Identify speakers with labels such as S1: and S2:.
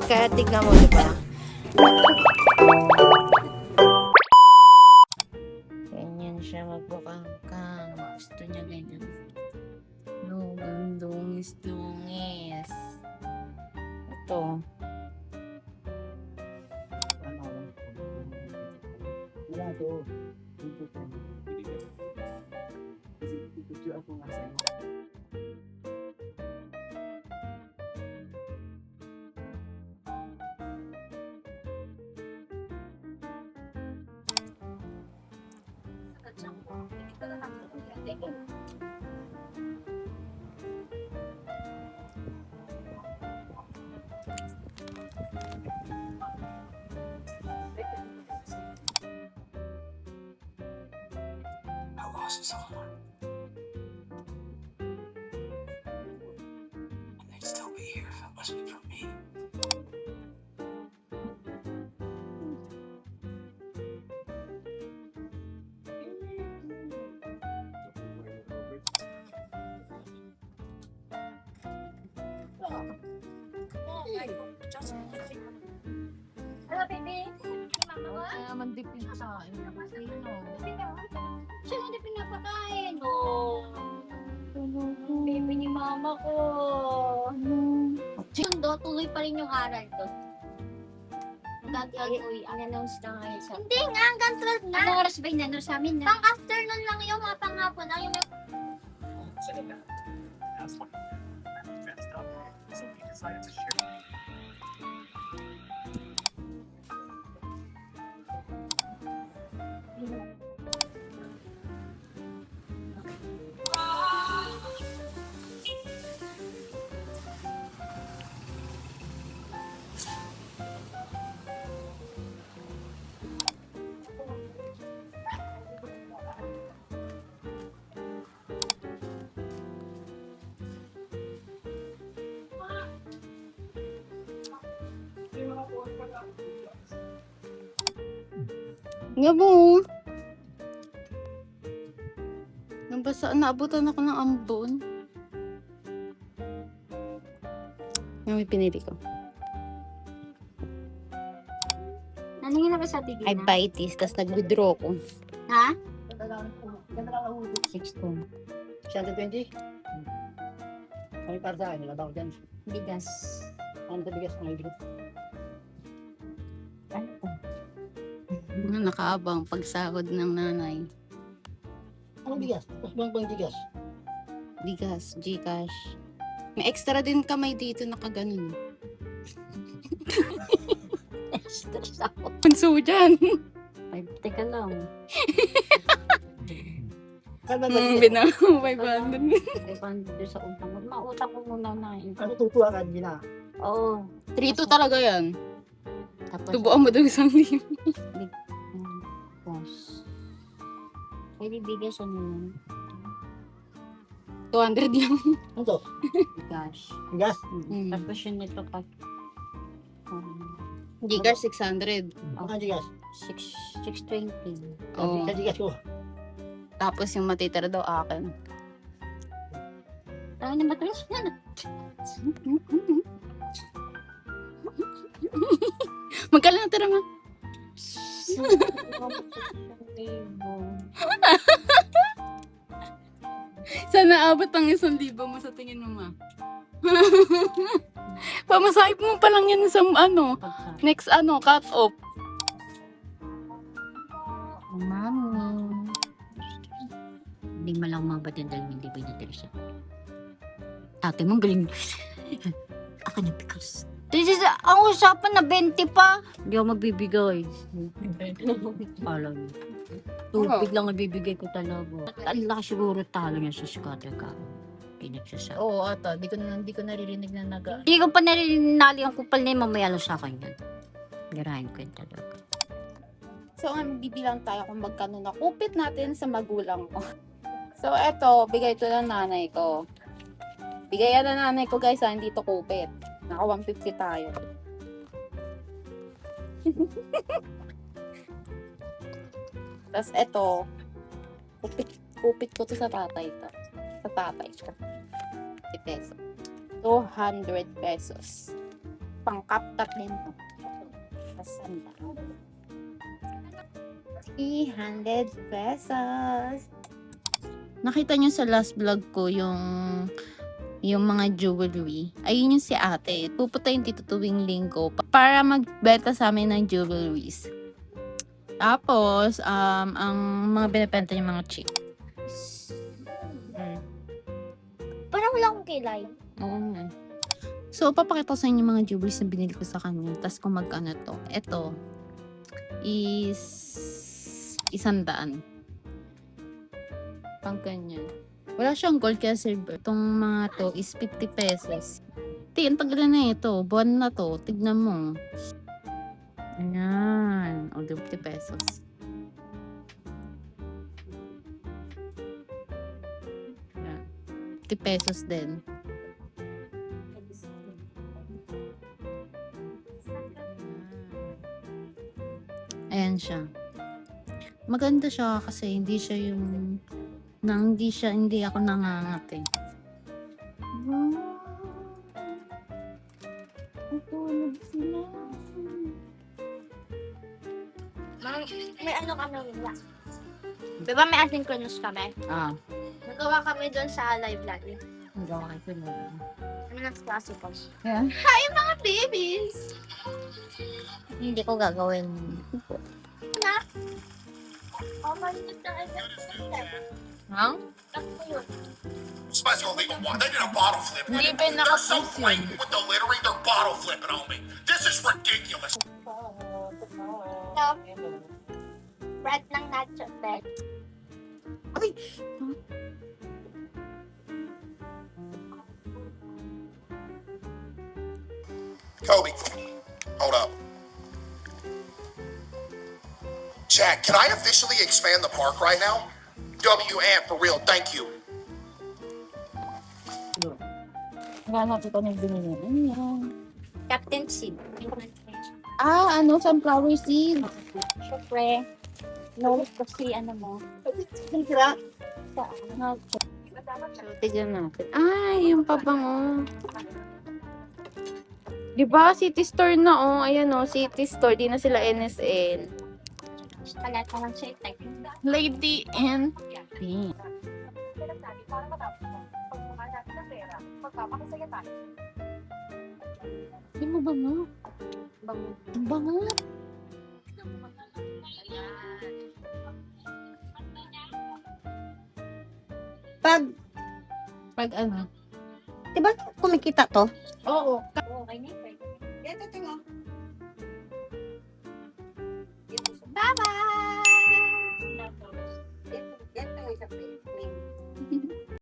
S1: Kaya tignan mo, di ba? Ganyan siya magbukangkang. Gusto niya ganyan. No, dungis. Ito.
S2: Wala to. Picture ako nga sa'yo. I lost someone. And they'd still be here if it wasn't for me.
S3: Hello, baby. Si mama mo?
S1: Kaya naman dipin sa akin.
S3: Siya hindi pinapakain. Baby ni mama ko. Sundo, tuloy pa rin yung aral ko. Gagawin. An-announce na ngayon sa... Hindi nga, hanggang 12 na. Ano oras ba yung sa amin na? Pang-afternoon lang yung mga pang-hapon. Ang yung
S2: So we decided to share.
S1: Nga mo. Nabasa, naabutan ako ng ambon. Yung may pinili ko.
S3: naningin na ba sa tigil
S1: Ay,
S3: na?
S1: baitis. Tapos nag-withdraw ko.
S3: Ha?
S2: Ganda lang ang
S1: 16.
S2: 120? Kami para sa akin, wala ba ako dyan?
S3: Bigas.
S2: Ano ito bigas ng ibig?
S1: Nakaabang pagsahod ng nanay.
S2: Ano bigas? Mas bang bigas?
S1: Bigas, Gcash. May extra din kamay dito nakaganon.
S3: Stress ako.
S1: Punso dyan.
S3: Ay, teka lang.
S2: Kaya ba
S1: Binang 500.
S3: Ay, paano sa utang? Mautang ko muna na.
S2: Ano tutuwa ka, hindi na.
S3: Oo.
S1: 3-2 talaga yan.
S3: Tapos,
S1: Tubuan mo daw 1,000.
S3: Tapos, pwede bigas ano yun?
S1: 200 lang.
S2: Ano to?
S3: Bigas.
S2: Bigas?
S1: Mm.
S3: Tapos yun nito pa.
S1: Gcash 600.
S2: Ano bigas?
S3: 620.
S1: Oo.
S2: Sa bigas ko.
S1: Tapos yung matitira daw akin.
S3: Ano na matulis na?
S1: Magkala na tira mo. Sana abot ang 1,000 mo sa tingin mo, ma. Pamasahip mo pa lang yan sa next cut off.
S3: Mami. Hindi mo lang mga batang dahil hindi binitira siya. Ate mo galing. Ako na bigas. This is, ang usapan na 20 pa. Hindi ako magbibigay. Alam mo. Tubig lang ang bibigay ko talaga. Ang laki siguro talo niya sa scatter ka. Pinagsasabi.
S1: Oo, ata. Hindi ko naririnig na naga.
S3: Hindi ko pa narinali ang kupal na yun. Mamaya lang sa akin yan. Garahin ko yun talaga.
S1: So, magbibilang tayo kung magkano nakupit natin sa magulang ko. So, eto, bigay to ng nanay ko. Bigayan na nanay ko, guys, hindi to kupit. Naka 150 tayo. Tapos, eto, kupit ko to sa tatay to. Sa tatay ko. 50 pesos. 200 pesos. pang cup din to. Pasanda. 300 pesos. Nakita nyo sa last vlog ko yung mga jewelry. Ayun yung si ate. Pupuntahin dito tuwing linggo para magbenta sa amin ng jewelries. Tapos, ang mga binibenta yung mga chick.
S3: Parang wala akong kilay.
S1: Oo nga. So, papakita ko sa inyo yung mga jewelries na binili ko sa kanya. Tapos kung magkano to. Ito is 100. Pang ganyan. Wala siyang gold kaya silver. Itong mga to is 50 pesos. Ang tagal na ito. Buwan na to. Tignan mo. Ayan. O, 50 pesos. Ayan. 50 pesos din. Ayan siya. Maganda siya kasi hindi siya yung hindi ako nangangat eh. Wow! Natulog sila.
S3: May ano kami nila. Diba may asynchronous kami?
S1: Ah,
S3: Nagawa kami doon sa live lagi.
S1: ang gawa ko na.
S3: Kami ng klase po.
S1: Yeah.
S3: Hi mga babies! Hindi ko gagawin. Na? Oh, maliit na
S1: Hang?
S4: Special legal one. They did a bottle flip.
S1: Hindi ba
S4: They're so
S1: naka-freeze yun?
S4: blatant with the littering, they're bottle flipping on me. This is ridiculous.
S3: Bread ng nacho bread.
S4: Kobe, hold up. Jack, can I officially expand the park right now? WM, for real, thank you.
S1: Wala natin ito na binili. Ano yan?
S3: Captain Seed.
S1: Ah, sunflower seed.
S3: Siyempre, no kasi ano mo.
S1: So, tignan natin. Ay, yung pabango. Diba, City Store na oh. Ayan oh, City Store. Di na sila NSN.
S3: Palata lang siya type.
S1: Lady and Pink. Di mo bango?
S3: Bango.
S1: Ang bango. Pag ano?
S3: Diba kumikita to?
S1: Oo.
S3: Okay na yun. Bye-bye!